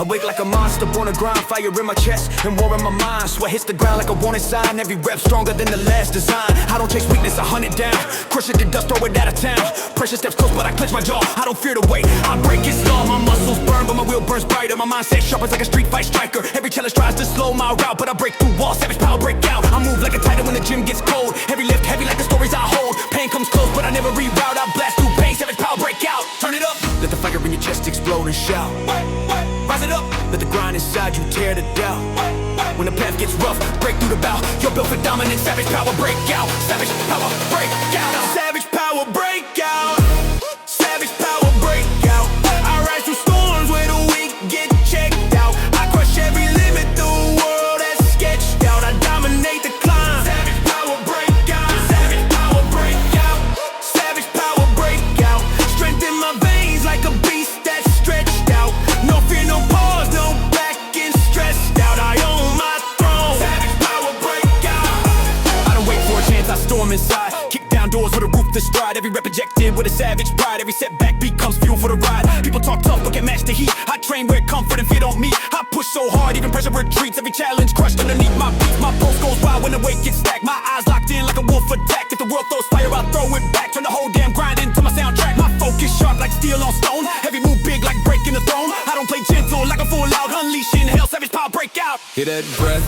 Awake like a monster, born to grind, fire in my chest and war in my mind. Sweat hits the ground like a warning sign, every rep stronger than the last design. I don't chase weakness, I hunt it down, crush it to dust, throw it out of town. Pressure steps close, but I clench my jaw, I don't fear the weight. I break it slow, my muscles burn, but my will burns brighter. My mindset sharp as like a street fight striker. Every challenge tries to slow my route, but I break through walls, savage power break out. I move like a titan when the gym gets cold. Every lift heavy like the stories I hold. Pain comes close, but I never reroute. I blast through pain, savage power break out. Turn it up, let the fire in your chest explode and shout. Rise it up, let the grind inside you tear the doubt. When the path gets rough, break through the bow. You're built for dominance, savage power break out. Savage power break out. Savage power break out. Savage power break out. I rise through storms where the weak get checked out. I crush every limit the world has sketched out. I dominate the climb. Savage power break out. Savage power break out. Savage power break out. Strength in my veins like a beast that's stretched out. No fear, no pause, no backing stressed out. I own my throne. Savage power break out. I don't wait for a chance, I storm inside. Kick down doors with a roof to stride. Every rep ejected with a savage pride. Every setback becomes fuel for the ride. People talk tough, but can't match the heat. I train where comfort and fear don't meet. I push so hard, even pressure retreats. Every challenge crushed underneath my feet. My pulse goes wild when the weight gets stacked. My eyes locked in like a wolf attack. If the world throws fire, I'll throw it back. Turn the whole damn grind into my soundtrack. My focus sharp like steel on stone. Heavy move big like breaking the throne. I don't play gentle like a full out. Unleashing hell, savage power break out. Hear that breath,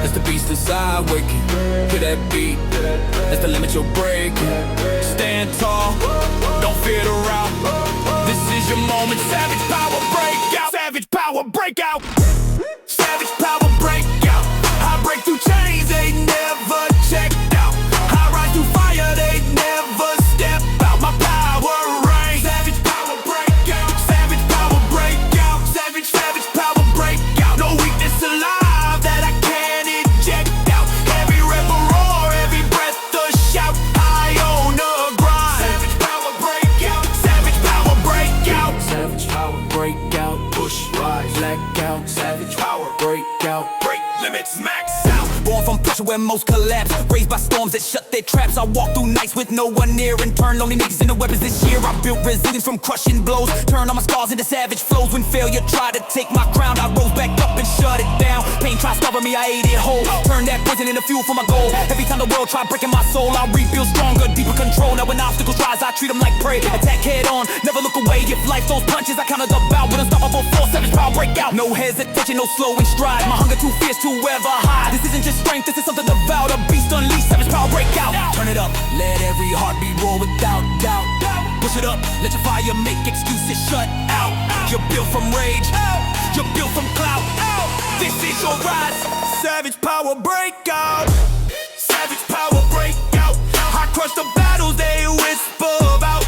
that's the beast inside waking. Hear that beat, that's the limit you're breaking. Stand tall, don't fear the route. This is your moment, savage power break out. Savage power break out. Savage power break out. I break through chains, they never checked out. I rise through fire, they never step out. My power reigns. Savage power break out. Savage power break out. Savage power break out. No weakness alive that I can't eject out. Every rep a roar, every breath a shout. I own the grind. Savage power break out. Savage power break out. Savage power break out. Push, rise, black out. Savage power break out. Break limits, max out. Born from pressure where most collapse. Raised by storms that shut their traps. I walk through nights with no one near and turn lonely niggas into weapons this year. I built resilience from crushing blows. Turn all my scars into savage flows. When failure tried to take my crown, I rose back up and shut it down. Pain tried to stubborn me, I ate it whole. Turn that poison into fuel for my goal. Every time the world tried breaking my soul, I rebuild stronger, deeper control. Now when obstacles rise, I treat them like prey. Attack head on, never look away. If life throws punches, I counter the bout with unstoppable force. Savage power break out. No hesitation, no slowing stride. My hunger too fierce to ever hide. This isn't just strength, this is something devout. A beast unleashed, savage power break out. Turn it up, let every heartbeat roar without doubt. Push it up, let your fire make excuses shut out. You're built from rage, you're built from clout. This is your rise, savage power break out. Savage power break out. I crush the battles they whisper about.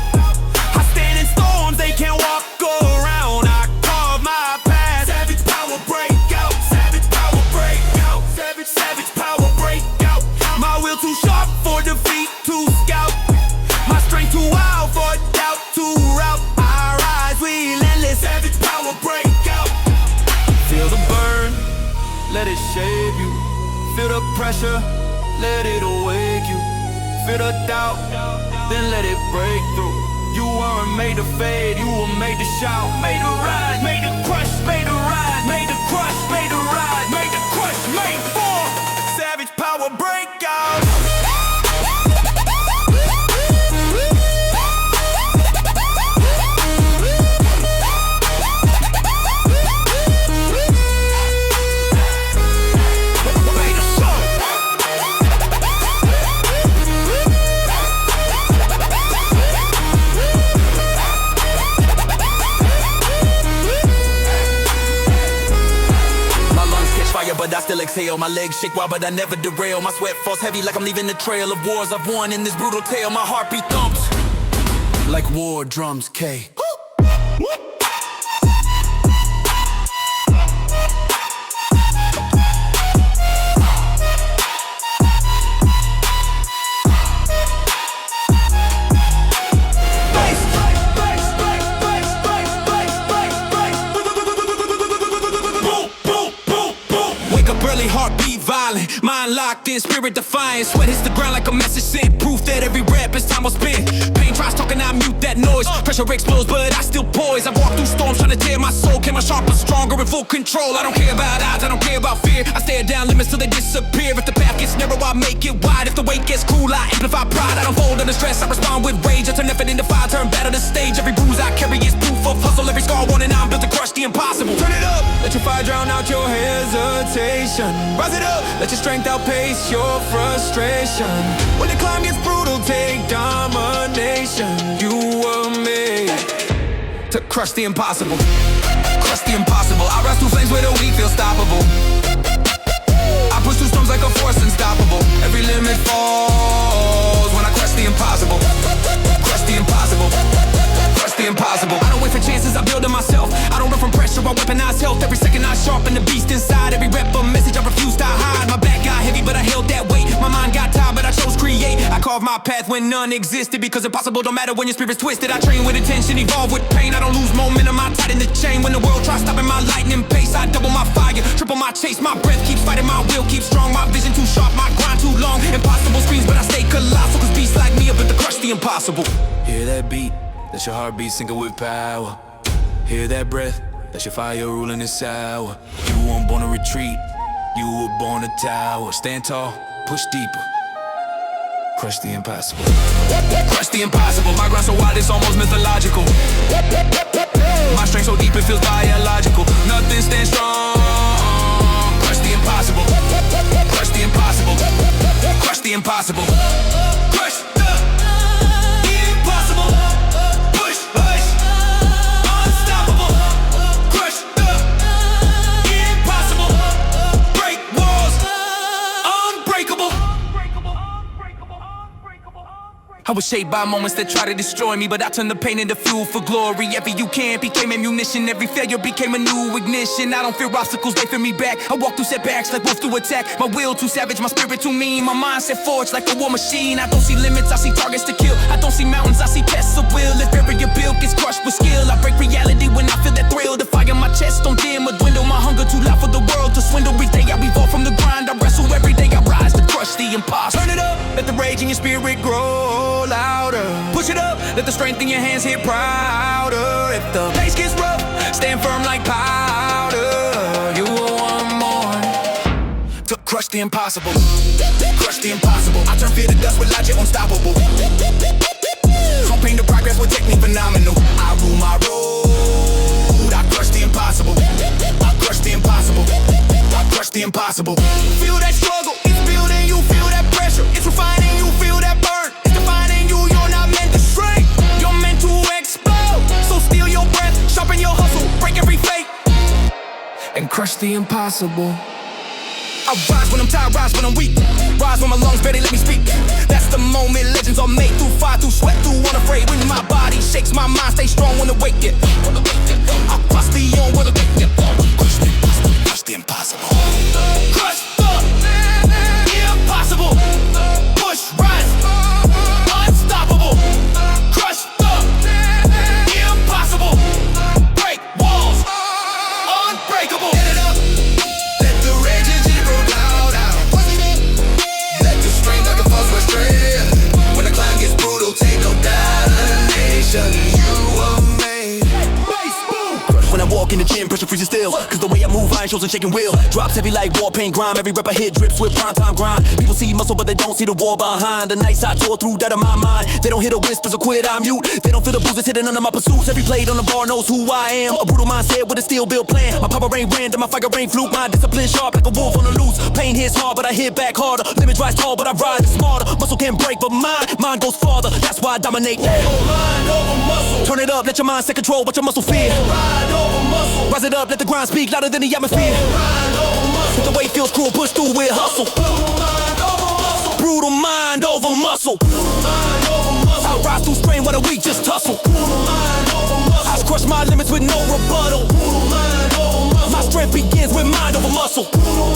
I stand in storms they can't walk around. I carve my path. Savage power break out. Savage power break out. Savage power break out. My will too sharp for defeat to scout. My strength too wild for doubt to rout. I rise relentless. Savage power break out. Feel the burn, let it shape you. Feel the pressure, let it awake you. Feel the doubt, then let it break through. You weren't made to fade, you were made to shout. Made to rise, made to crush, made to rise, made to crush, made to rise, made to crush, made for savage power breakout. But I still exhale, my legs shake wild but I never derail. My sweat falls heavy like I'm leaving the trail of wars I've won in this brutal tale. My heartbeat thumps like war drums, K. Heartbeat violent, mind locked in, spirit defiant. Sweat hits the ground like a message sent. Proof that every rap is time well spent. Pain tries talking, I mute that that noise. Pressure explodes, but I still poise. I walk through storms trying to tear my soul. Came out sharper, stronger, in full control. I don't care about odds, I don't care about fear. I stare down limits till they disappear. If the path gets narrow, I make it wide. If the weight gets cool, I amplify pride. I don't fold under stress, I respond with rage. I turn effort into fire, turn battle to stage. Every bruise I carry is proof of hustle. Every scar one and I'm built to crush the impossible. Turn it up, let your fire drown out your hesitation. Rise it up, let your strength outpace your frustration. When the climb gets brutal, take domination. You were made to crush the impossible. Crush the impossible. I rise through flames where the weak feel stoppable. I push through storms like a force unstoppable. Every limit falls when I crush the impossible. Crush the impossible. Crush the impossible. I don't wait for chances, I build them myself. I don't run from pressure, I weaponize health. Every second I sharpen the beast inside. Every rep a message, I refuse to hide. My back got heavy, but I held that weight. My mind got tired, but I chose create. I carved my path when none existed, because impossible don't matter when your spirit's twisted. I train with intention, evolve with pain. I don't lose momentum, I tighten the chain. When the world tries stopping my lightning pace, I double my fire, triple my chase. My breath keeps fighting, my will keeps strong. My vision too sharp, my grind too long. Impossible screams, but I stay colossal, cause beasts like me are built to crush the impossible. Hear that beat, that's your heartbeat sinking with power. Hear that breath, that's your fire ruling this hour. You weren't born to retreat, you were born to tower. Stand tall, push deeper, crush the impossible. Crush the impossible. My grind so wide it's almost mythological. My strength so deep it feels biological. Nothing stands strong. Crush the impossible. Crush the impossible. Crush the impossible. Crush the impossible. Push, push, unstoppable. Crush the impossible. Break walls, unbreakable. I was shaped by moments that try to destroy me, but I turned the pain into fuel for glory. Every you can't became ammunition, every failure became a new ignition. I don't fear obstacles, they fear me back. I walk through setbacks like wolf through attack. My will too savage, my spirit too mean. My mindset forged like a war machine. I don't see limits, I see targets to kill. I don't see mountains, I see tests of will. If every build gets crushed with skill, I break reality when I feel that thrill. The fire in my chest don't dim or dwindle. My hunger too loud for the world to swindle. Every day I evolve from the grind, I wrestle every day. I rise to crush the impossible. Turn it up, let the rage in your spirit grow louder. Push it up, let the strength in your hands hit prouder. If the pace gets rough, stand firm like powder. You are one more to crush the impossible. Crush the impossible. I turn fear to dust with logic unstoppable. From pain to progress with technique phenomenal. I rule my road. I crush the impossible. I crush the impossible. I crush the impossible. Feel that struggle, it's building you. Feel that pressure, it's refining you. Feel that burn, it's defining you. You're not meant to shrink, you're meant to explode. So steal your breath, sharpen your hustle, break every fate, and crush the impossible. I rise when I'm tired, rise when I'm weak. Rise when my lungs barely let me speak. That's the moment legends are made. Through fire, through sweat, through unafraid. When my body shakes, my mind stays strong when awake. I cross the on, crush the impossible. Crush the impossible. Crush the impossible. Push, rise, unstoppable. Crush the impossible. Break walls, unbreakable. Get it up. Let the rage engine roll loud out. Let the strength like a force with strength. When the climb gets brutal, take no domination. You were made. When I walk in the gym, pressure freezes still. Cause the way I move, iron shows and shaking will. Drops heavy like war paint grime. Every rep I hit drips with prime time grind. People see muscle, but they don't see the war behind. The nights I tore through that in my mind. They don't hear the whispers or quit, I'm mute. They don't feel the bruises hitting under my pursuits. Every blade on the bar knows who I am. A brutal mindset with a steel built plan. My power ain't random, my fire ain't fluke. My discipline sharp like a wolf on the loose. Pain hits hard, but I hit back harder. Limits rise tall, but I ride smarter. Muscle can break, but mine goes farther. That's why I dominate. Mind over muscle. Turn it up, let your mind take control, but your muscle fear. Ride over muscle. Rise it up, let the grind speak louder than the atmosphere. If the weight feels cruel, push through with hustle. Brutal mind over muscle. I rise through strain while the weak just tussle. I crush my limits with no rebuttal. My strength begins with mind over muscle. Brutal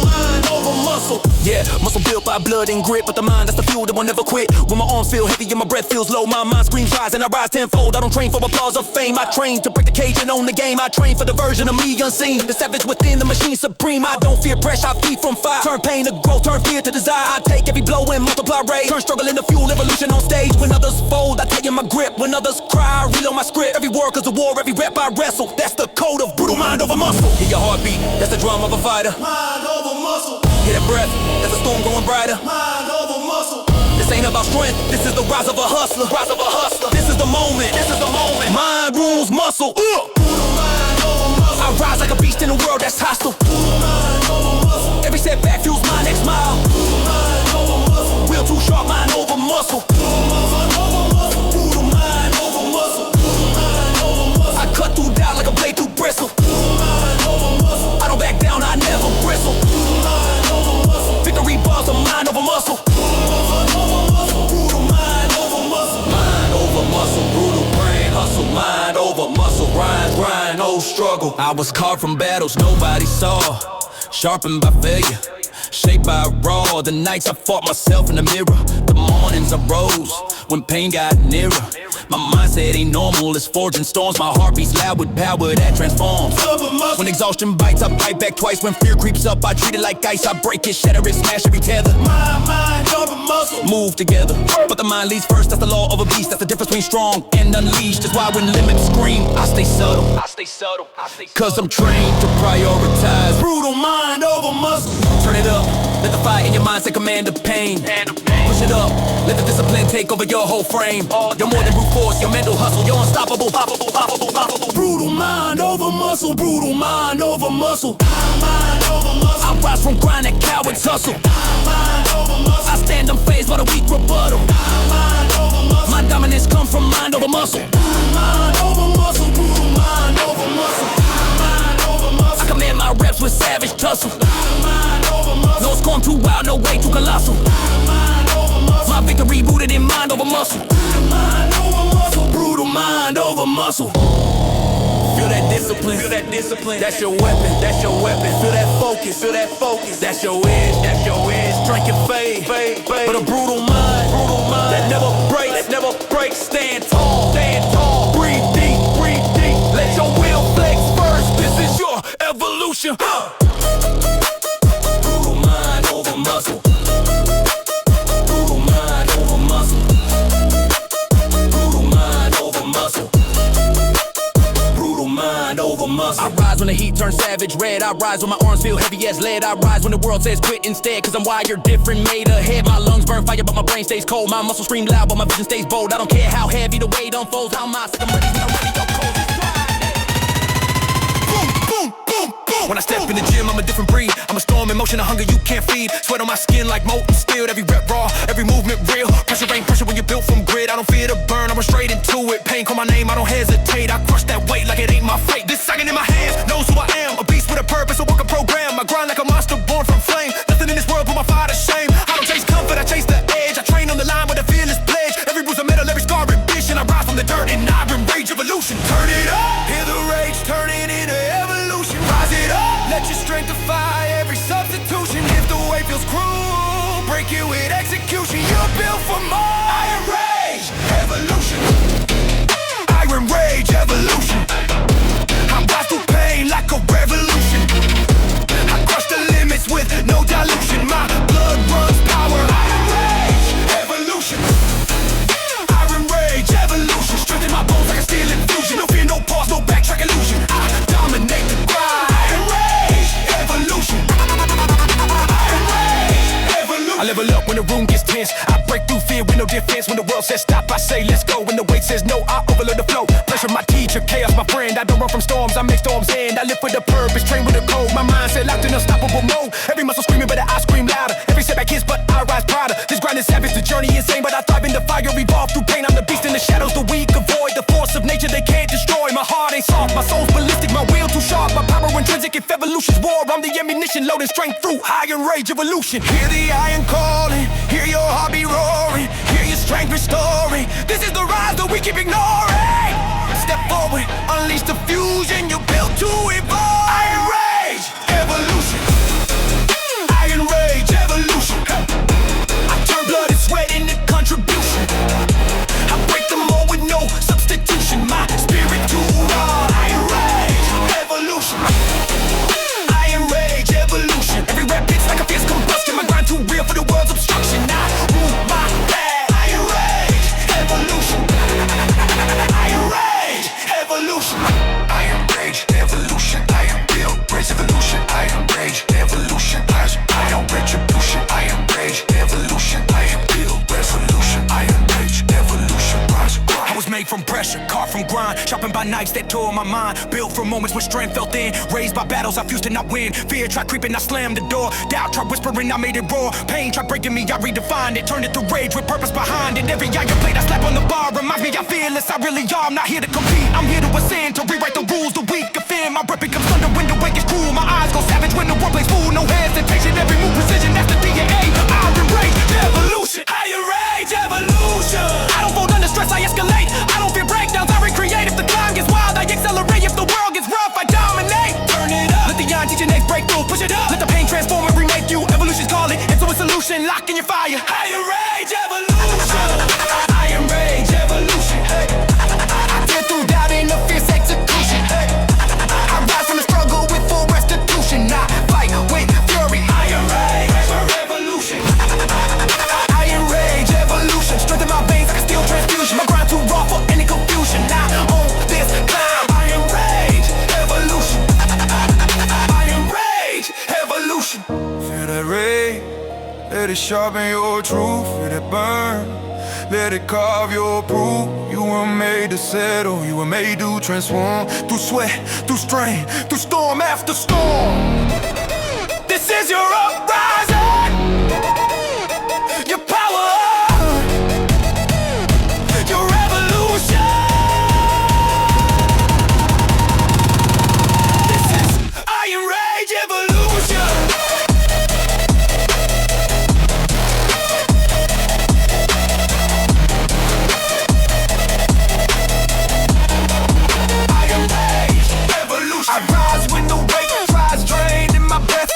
mind over muscle. muscle. Yeah, muscle built by blood and grit, but the mind, that's the fuel that will never quit. When my arms feel heavy and my breath feels low, my mind screams rise and I rise tenfold. I don't train for applause or fame, I train to break the cage and own the game. I train for the version of me unseen, the savage within, the machine supreme. I don't fear pressure, I feed from fire. Turn pain to growth, turn fear to desire. I take every blow and multiply rage. Turn struggle into fuel, evolution on stage. When others fold, I tighten my grip. When others cry, I reload my script. Every word 'cause a war, every rep I wrestle. That's the code of brutal mind over muscle. Hear your heartbeat, that's the drum of a fighter. Mind over muscle. Hear that breath, that's a storm growing brighter. Mind over muscle. This ain't about strength, this is the rise of a hustler. Rise of a hustler. This is the moment, this is the moment. Mind rules muscle. Brutal mind over muscle. I rise like a beast in a world that's hostile. Brutal mind over muscle. Every setback fuels my next mile. Brutal mind over muscle. Will too sharp, mind over muscle. Brutal mind over muscle. Brutal mind over muscle. Brutal mind over muscle. I cut through doubt like a blade through bristle. Brutal mind over muscle. I don't back down, I never bristle. Brutal mind over muscle. Victory bars of mind over muscle. Brutal mind over muscle. Brutal mind over muscle. Mind over muscle, brutal brain hustle. Mind over muscle, grind, no struggle. I was carved from battles nobody saw, sharpened by failure, shaped by raw. The nights I fought myself in the mirror, the mornings I rose when pain got nearer. My mindset ain't normal, it's forging storms. My heart beats loud with power that transforms. When exhaustion bites, I bite back twice. When fear creeps up, I treat it like ice. I break it, shatter it, smash every tether. Mind over muscle. Move together, but the mind leads first. That's the law of a beast. That's the difference between strong and unleashed. That's why when limits scream, I stay subtle. Cause I'm trained to prioritize. Brutal mind over muscle. Turn it up, let the fire in your mind take command of pain. Push it up, let the discipline take over your whole frame. You're more than brute force, your mental hustle. You're unstoppable. Brutal mind over muscle. Brutal mind over muscle. Mind over muscle. I rise from grind that cowards hustle. Mind over muscle. I stand unfazed by the weak rebuttal. Mind over muscle. My dominance comes from mind over muscle. Mind over muscle. Brutal mind over muscle. Mind over muscle. I command my reps with savage tussle. Mind over muscle. No storm too wild, no way too colossal. Mind over muscle. My victory rooted in mind over muscle. Mind over muscle. Brutal mind over muscle. Feel that discipline, feel that discipline. That's your weapon, that's your weapon. Feel that focus, feel that focus. That's your edge, that's your edge. Strength and fade. But a brutal mind that never breaks. Stand tall, breathe deep. Let your will flex first. This is your evolution. Brutal mind over muscle. Brutal mind over muscle. Brutal mind over muscle. Brutal mind over muscle. I rise when the heat turns savage red. I rise when my arms feel heavy as lead. I rise when the world says quit instead. Cause I'm wired different, made ahead. My lungs burn fire but my brain stays cold. My muscles scream loud but my vision stays bold. I don't care how heavy the weight unfolds. How my system ready when I'm ready, go cold. When I step in the gym, I'm a different breed. I'm a storm in motion, a hunger you can't feed. Sweat on my skin like molten steel. Every rep raw, every movement real. Pressure ain't pressure when you're built from grit. I don't fear the burn, I'm straight into it. Pain call my name, I don't hesitate. I crush that weight like it ain't my fate. This second in my hands knows who I am. A beast with a purpose, a work a program. I grind like a monster born from flame. Nothing in this world put my fire to shame. I don't chase comfort, I chase the edge. I train on the line with a fearless pledge. Every bruise of metal, every scar ambition. I rise from the dirt and I bring rage evolution. Turn it up, hear the rage, turn it into evolution. Rise it up. Let your strength defy every substitution. If the way feels cruel, break it with execution. You're built for more. Iron Rage, evolution. Iron Rage, evolution. I rise through pain like a revolution. I crush the limits with no dilution. My blood runs power. Iron Rage, evolution. Iron Rage, evolution. Strengthen my bones like a steel infusion. No fear, no pause, no backtrack illusion. I dominate the grind. I level up when the room gets tense. I break through fear with no defense. When the world says stop, I say let's go. When the weight says no, I overload the flow. Pressure my teacher, chaos my friend. I don't run from storms, I make storms end. I live with a purpose, train with a code. My mindset locked in unstoppable mode. Every muscle screaming, but I scream louder. Every setback hits, but I rise prouder. This grind is savage, the journey insane, but I thrive in the fire, evolve through pain. I'm the beast in the shadows, the weak avoid the force of nature. They can't destroy. My heart ain't soft, my soul's ballistic, my will too sharp. My power intrinsic, if evolution's war, I'm the ammunition, loading strength through Iron Rage evolution. Hear the iron calling, hear your heart be roaring, hear your strength restoring. This is the rise that we keep ignoring. Step forward, unleash the fusion you're built to evolve. Iron Rage evolution. Iron Rage evolution. I was made from pressure, carved from grind, sharpened by knives that tore my mind. Built from moments when strength felt thin, raised by battles I fused to not win. Fear tried creeping, I slammed the door. Doubt tried whispering, I made it roar. Pain tried breaking me, I redefined it. Turned it to rage with purpose behind it. Every iron blade I slap on the bar reminds me I'm fearless. I really are, I'm not here to compete. I'm here to ascend, to rewrite the rules. The weak offend, my breath becomes thunder when the wake is cruel. My eyes go savage when the world plays fool. No hesitation, every move precision, that's the DNA. Iron rage, evolution. Iron rage, evolution. I don't fold under stress, I escalate. I don't fear breakdowns, I recreate. If the climb gets wild, I accelerate. If the world gets rough, I dominate. Turn it up, let the iron teach your next breakthrough. Push it up, let the pain transform and remake you. Evolution's calling, into a solution. Lock in your fire. Iron rage, evolution. Iron rage, evolution. Hey. I tear through doubt in a fierce execution. Hey. I rise from the struggle with full restitution. I fight with fury. Iron rage, revolution. Iron rage, evolution. Strength in my veins like a steel transfusion. My grind too raw for any confusion. Now on this climb. Iron rage, evolution. Iron rage, evolution. Feel that rage, let it sharpen your truth. Feel that burn, let it carve your proof. You were made to settle, you were made to transform. Through sweat, through strain, through storm after storm. This is your uprising, your power, your revolution. This is Iron Rage Evolution. Iron Rage Evolution. I rise when the weight tries drain in my breath.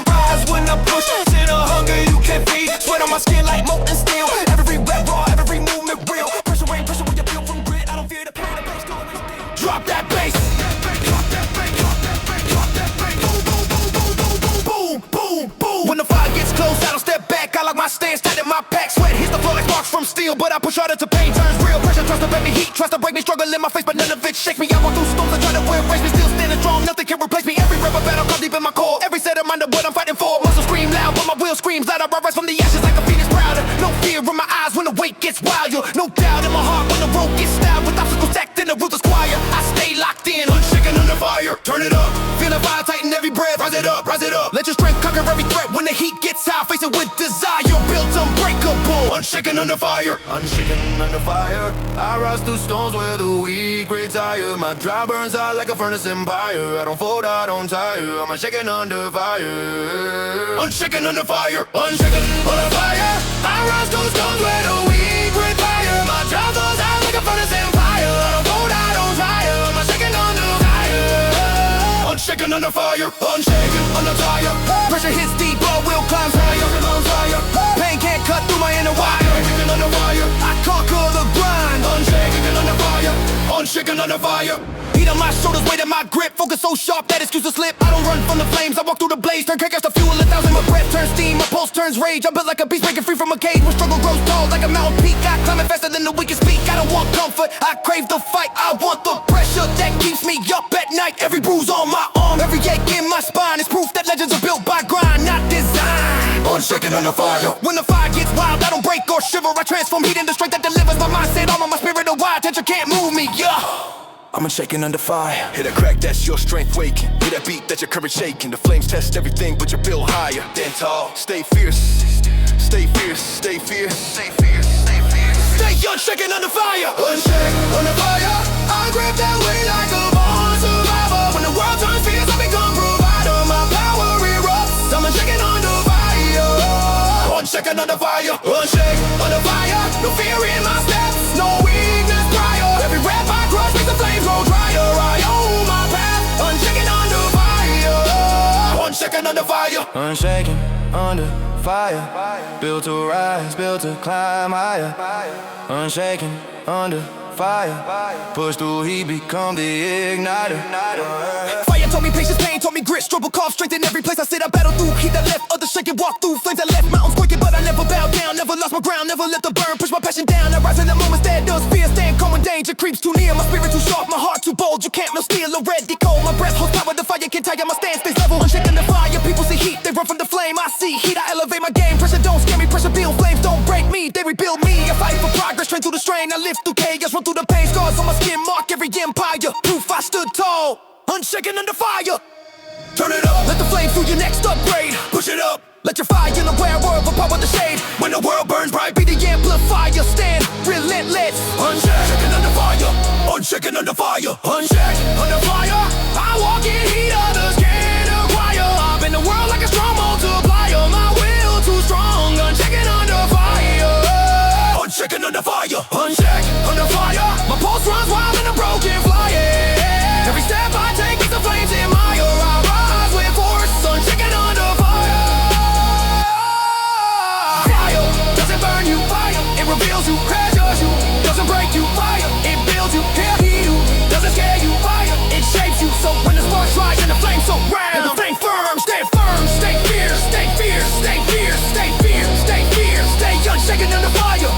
Rise when I push, sin a hunger you can't feed. Sweat on my skin like molten steel. Every rep raw, every movement real. Pressure rain, pressure when you build from grit. I don't fear the pain, the bass going still. Drop that bass. Drop that bass, drop that bass, drop that bass. Boom, boom, boom, boom, boom, boom, boom, boom, boom. When the fire gets close, I don't step back. I like my stance, tight in my pack. Sweat hits the floor like sparks from steel. But I push harder to pain turns real. Pressure tries to bend me, heat tries to break me. Struggle in my face, but none of it shakes me. I walk through storms, I try to embrace me. Still standing strong, nothing can replace me. Every rubber battle comes deep in my core. Every set of mind of what I'm fighting for. Muscles scream loud, but my will screams louder. I rise from the ashes like a phoenix prouder. No fear in my eyes when the weight gets wild. No doubt in my heart when the road gets styled. With obstacles stacked in a ruthless choir, I stay locked in, unshaken under fire. Turn it up, feel the fire tighten every breath. Rise it up, rise it up. Let your strength conquer every threat. When the heat gets high, face it with desire. Built unbreakable, unshaken under fire. Unshaken under fire. I rise through storms where the weak retire. My drive burns out like a furnace empire. I don't fold, I don't tire. I'm unshaken under fire. Unshaken under fire. Unshaken under fire. I rise through storms where the weak retire. My drive burns out like a furnace empire. I don't fold, I don't tire. I'm unshaken under fire. Unshaken under fire. Unshaken under fire. Pressure hits deep, blood will climb higher. On fire. Pain can't cut through my inner wire. Unshaken under fire. I conquer the grind. Unshaken under fire. Unshaken under fire. Heat on my shoulders, weight in my grip. Focus so sharp that excuses slip. I don't run from the flames, I walk through the blaze. Turn crackers to fuel, 1,000. My breath turns steam, my pulse turns rage. I'm built like a beast, breaking free from a cage. When struggle grows tall like a mountain peak, I climb it faster than the weakest peak. I don't want comfort, I crave the fight. I want the pressure that keeps me up at night. Every bruise on my arm, every ache in my spine is proof that legends are built by grind, not design. Unshaken under fire. When the fire gets wild, I don't break or shiver. I transform heat into strength that delivers my mindset. Armor, my spirit a wide tension can't move me, yeah. I'm unshaken under fire. Hit a crack, that's your strength waking. Hit that beat, that's your courage shaking. The flames test everything, but you're built higher. Stand tall, stay fierce. Stay fierce, stay fierce. Stay fierce, stay fierce. Stay unshaken under fire. Unshaken under fire. I grip that weight like a born survivor. When the world turns fierce, I become provider. My power erupts. I'm unshaken under fire. Unshaken under fire. Unshaken under fire. No fear in my steps. No weakness prior. Every rep I crush makes the flames grow drier. I own my path. Unshaken under fire. Unshaken under fire. Unshaken under fire. Built to rise, built to climb higher. Unshaken under fire. Push through heat, become the igniter. Fire taught me patience, pain taught me grit. Struggle, carve strength in every place I sit. I battle through heat that left others shaking. Walk through flames that left mountains quaking, but I never bow down. Never lost my ground, never let the burn push my passion down. I rise in the moments that does fear. Stand calm when danger creeps too near. My spirit too sharp, my heart too bold. You can't melt steel, already cold. My breath holds power, the fire can't tire. My stance stays level, unshaken the fire. People see heat, they run from the flame. I see heat, I elevate my game. Pressure don't scare me, pressure build flames don't break me, they rebuild me. I fight for progress, train through the strain. I live through chaos, run through the pain. Scars on my skin, mark every empire. Proof I stood tall, unshaken under fire. Turn it up, Let the flame through your next upgrade. push it up. Let your fire in the wearer of a power the shade. When the world burns bright, Be the amplifier, stand relentless. unshaken under fire, unshaken under fire, Unchecked, under fire. I walk in heat, others can't acquire. I bend the world like a strong multiplier. My will too strong, unchecked under fire. unshaken under fire. Unchecked, under fire. My pulse runs wild and I'm broken flying. Every step I take is the flames in my air. I rise with force, unchecked under fire. Fire doesn't burn you, fire. It reveals you, treasures you. Doesn't break you, fire. It builds you, can't heal you. Doesn't scare you, fire. It shapes you. So when the sparks rise and the flames surround, stay firm, stay firm, stay fierce, stay fierce, stay fierce, stay fierce, stay fierce, stay unshaken under fire.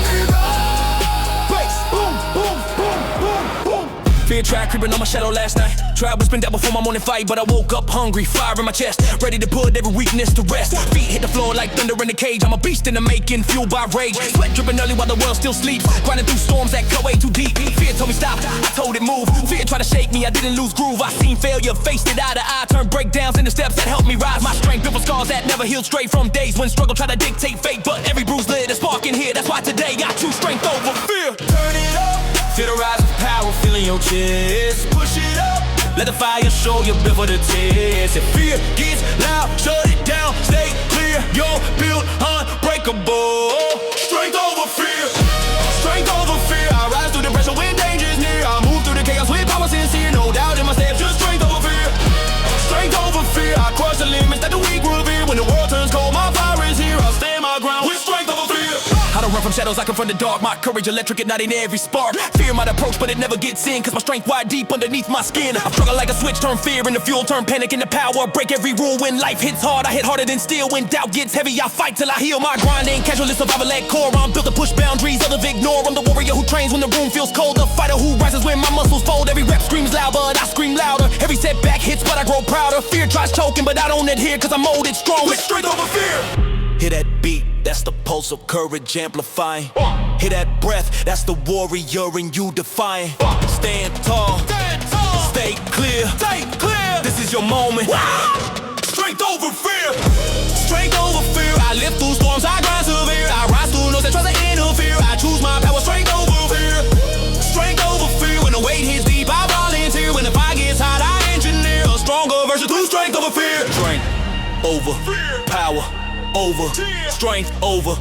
Bass, boom, boom, boom, boom, boom. Fear tried creeping on my shadow last night. Tried whispering down before my morning fight, but I woke up hungry, fire in my chest, ready to put every weakness to rest. Feet hit the floor like thunder in the cage. I'm a beast in the making, fueled by rage. Sweat dripping early while the world still sleeps. Grinding through storms that cut way too deep. Fear told me stop, I told it move. Fear tried to shake me, I didn't lose groove. I seen failure, faced it eye to eye. Turned breakdowns into steps that helped me rise. My strength built for scars that never healed straight from days when struggle tried to dictate fate. But every bruise lit a spark in here. That's why today I choose strength over fear. Turn it up, Feel the rise of power, feeling your chest. push it up. Let the fire show you before the test. If fear gets loud, shut it down, stay clear. You're built unbreakable. Strength over fear, Strength over fear. I rise through the pressure when danger's near. I move through the chaos with power sincere. No doubt in my steps, just strength over fear. Strength over fear. I crush the limits that the weak revere. When the world turns cold, my fire is here. I'll stand my ground with strength over fear. I don't run from shadows, I confront the dark. My courage electric, igniting every spark. Fear might approach, but it never gets in. Cause my strength wide deep underneath my skin. I struggle like a switch, turn fear into fuel, turn panic into power. Break every rule when life hits hard. I hit harder than steel. When doubt gets heavy, I fight till I heal. My grind ain't casual, it's survival at core. I'm built to push boundaries, others ignore. I'm the warrior who trains when the room feels cold. The fighter who rises when my muscles fold. Every rep screams loud, but I scream louder. Every setback hits, but I grow prouder. Fear tries choking, but I don't adhere. Cause I'm molded strong with strength over fear. Hear that beat, that's the pulse of courage amplifying. Hear that breath, that's the warrior in you defying. Stand tall, stay clear. This is your moment. strength over fear. Strength over fear. I live through storms, I grind severe. I rise through noise that try to interfere. I choose my power, strength over fear. Strength over fear. When the weight hits deep, I volunteer. When the fire gets hot, I engineer a stronger version through strength over fear. Strength over power. Over, strength over,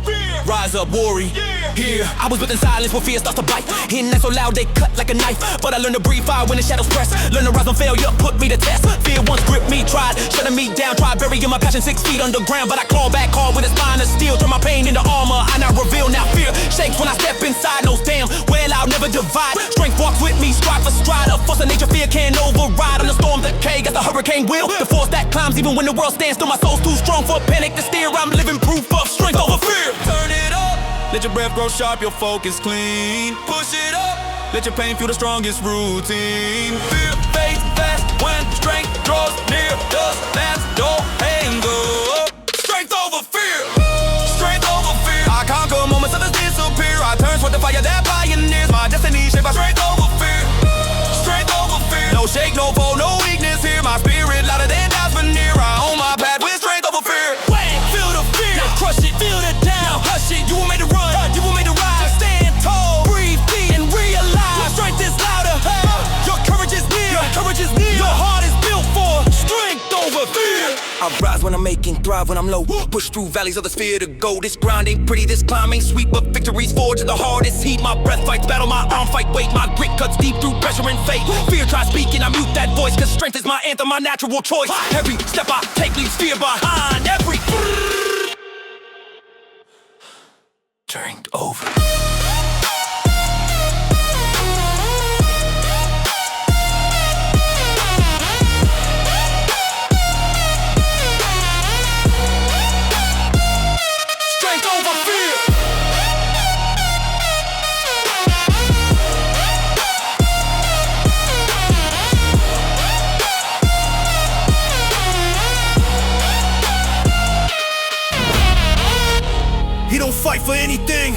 rise up, worry. Here, I was within silence when fear starts to bite. And that's so loud they cut like a knife. But I learned to breathe fire when the shadows press. Learn to rise on failure, put me to test. Fear once gripped me, tried shutting me down. Tried burying my passion 6 feet underground. But I claw back hard with a spine of steel. Turn my pain into armor, I now reveal. Now fear shakes when I step inside. Knows damn, well I'll never divide. Strength walks with me, stride for stride. A force of nature, fear can't override. I'm the storm that K, got the hurricane will. The force that climbs even when the world stands still. My soul's too strong for panic to steer. I'm living proof of strength over fear. Turn it up, let your breath grow sharp, your focus clean. Push it up, let your pain fuel the strongest routine. Fear fades fast when strength draws near. Does last, don't hang up. Strength over fear. Strength over fear. I conquer moments, others disappear. I turn toward the fire that pioneers my destiny, shaped by strength over fear. Strength over fear. No shake, no fold, no weakness here. My spirit louder than doubt's veneer. I own my path with strength over fear. Feel the fear, now crush it, feel it down. Hush it, you were made to run, you were made to rise. Just stand tall, breathe deep and realize your strength is louder. Your courage is near, your heart is built for strength over fear. I rise when I'm making, thrive when I'm low. Push through valleys of the sphere to go. This grind ain't pretty, this climb ain't sweet, but victory's forged in the hardest heat. My breath fights battle, my arm fight weight. My grit cuts deep through pressure and fate. Fear tries speaking, I mute that voice, cause strength is my anthem, my natural choice. Every step I take leaves fear behind. Every strength over. Strength over fear. He don't fight for anything,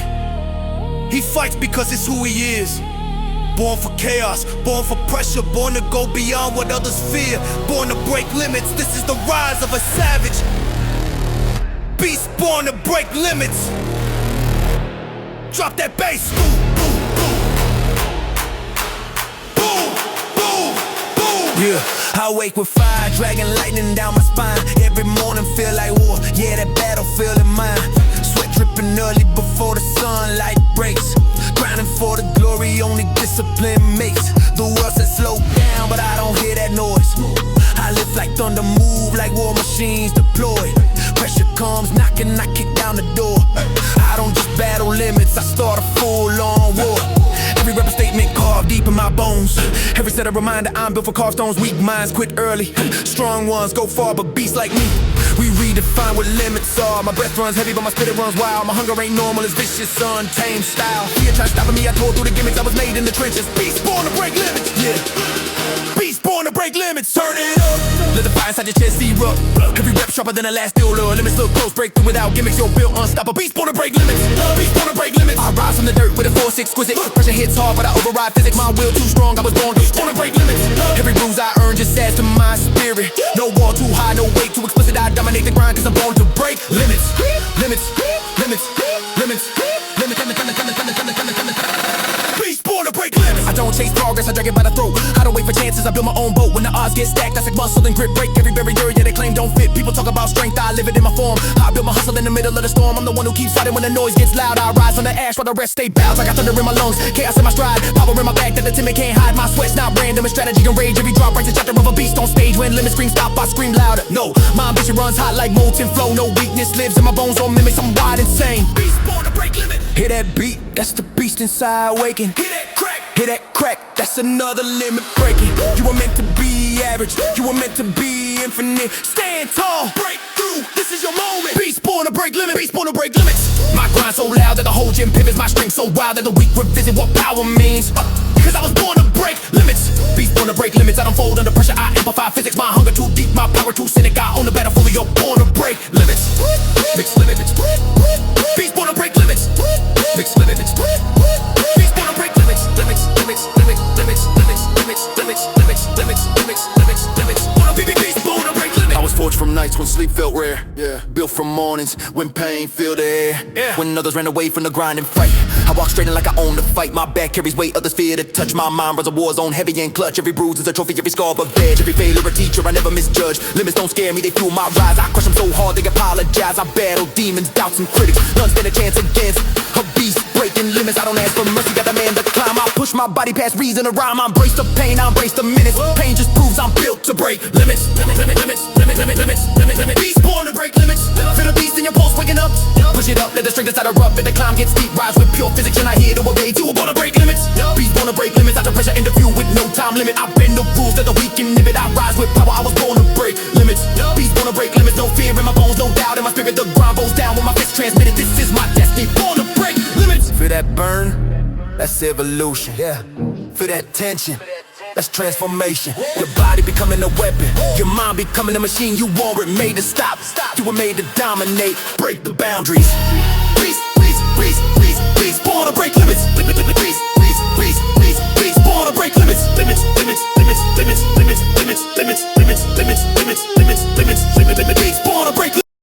He fights because it's who he is. Born for chaos, born for pressure, born to go beyond what others fear, born to break limits. This is the rise of a savage. Beast born to break limits. Drop that bass. Boom, boom, boom. Boom, boom, boom. Yeah, I wake with fire, dragging lightning down my spine. Every morning feel like war, yeah, that battlefield in mine. Sweat dripping early before the sunlight breaks. Grinding for the glory, only discipline makes. The world says slow down, but I don't hear that noise. I live like thunder, move like war machines deployed. Pressure comes knocking, I kick down the door. I don't just battle limits, I start a full-on war. Every rap statement carved deep in my bones. Every set a reminder I'm built for carved stones. Weak minds quit early, strong ones go far, but beasts like me, we redefine what limits are. My breath runs heavy, but my spirit runs wild. My hunger ain't normal, it's vicious, untamed style. Fear tried stopping me, I tore through the gimmicks. I was made in the trenches. Beast born to break limits, yeah. Beast born to break limits, turn it up. Let the fire inside your chest erupt. Every rep sharper than the last steel lure. Limits look close, break through without gimmicks. You're built unstoppable. Beast born to break limits. Beast born to break limits. I rise from the dirt with a force exquisite. Pressure hits hard, but I override physics. My will too strong, I was born to break limits. Every bruise I earn just adds to my spirit. No wall too high, no weight too explicit. I dominate the grind cause I'm born to break limits. Limits, limits, limits, limits, Beast born to break limits. I don't chase progress, I drag it by the throat. I don't wait for chances, I build my own boat. When the odds get stacked, I like muscle and grip. Break every barrier, yeah, they claim don't fit. People talk about strength, I live it in my form. I build my hustle in the middle of the storm. I'm the one who keeps fighting when the noise gets loud. I rise from the ash while the rest stay bowed. I got thunder in my lungs, chaos in my stride, power in my back that the timid can't hide. My sweat's not random, it's strategy and rage. Every drop writes a chapter of a beast on stage. When limits scream stop, I scream louder. No, my ambition runs hot like molten flow. No weakness lives in my bones or mimics. I'm wide insane. Beast born to break limits. Hear that beat? That's the beast inside waking. Hear that crack? Hear that crack? That's another limit breaking. You were meant to be average, you were meant to be infinite. Stand tall, break through, this is your moment. Beast born to break limits, beast born to break limits. My grind so loud that the whole gym pivots. My strength so wild that the weak revisit what power means. Cause I was born to break limits. Beast born to break limits. I don't fold under pressure, I amplify physics. My hunger too deep, my power too cynic. I own the battlefield, you're born to break limits. Mix limits. Beast born to break limits. Mix limits. Beast born to break limits. Limits, limits, limits, limits, limits, limits, limits, limits, limits, limits, limits, limits. Beast born to break limits. I was forged from nights when sleep felt rare. Yeah. Built from mornings when pain filled the air. Yeah. When others ran away from the grind and fight, I walk straight in like I own the fight. My back carries weight, others fear to touch. My mind runs a war zone, heavy and clutch. Every bruise is a trophy, every scar a badge. Every failure a teacher, I never misjudge. Limits don't scare me, they fuel my rise. I crush them so hard, they apologize. I battle demons, doubts, and critics. None stand a chance against a beast breaking limits. I don't ask for mercy, got a man to climb. I push my body past reason to rhyme. I embrace the pain, I embrace the menace. Pain just proves I'm built to break limits. Limits, limits, limits, limits, limits, limits, limits. Beast born to break limits. Feel the beast in your pulse waking up. Push it up, let the strength inside erupt. If the climb gets steep, rise with pure physics. And I here to obey. You were born to break limits. Beast born to break limits. Out the pressure, interview with no time limit. I bend the rules that the weak inhibit. I rise with power. I was born to break limits. Beast born to break limits. No fear in my bones, no doubt in my spirit. The grind goes down when my fist transmitted. This is my destiny. Born to break limits. Feel that burn? That's evolution. Yeah. Feel that tension? That's transformation. Your body becoming a weapon, your mind becoming a machine. You weren't made to stop, you were made to dominate. Break the boundaries. Beast, beast, beast, beast, beast, born to break limits. Beast, beast, beast, beast, beast, born to break limits.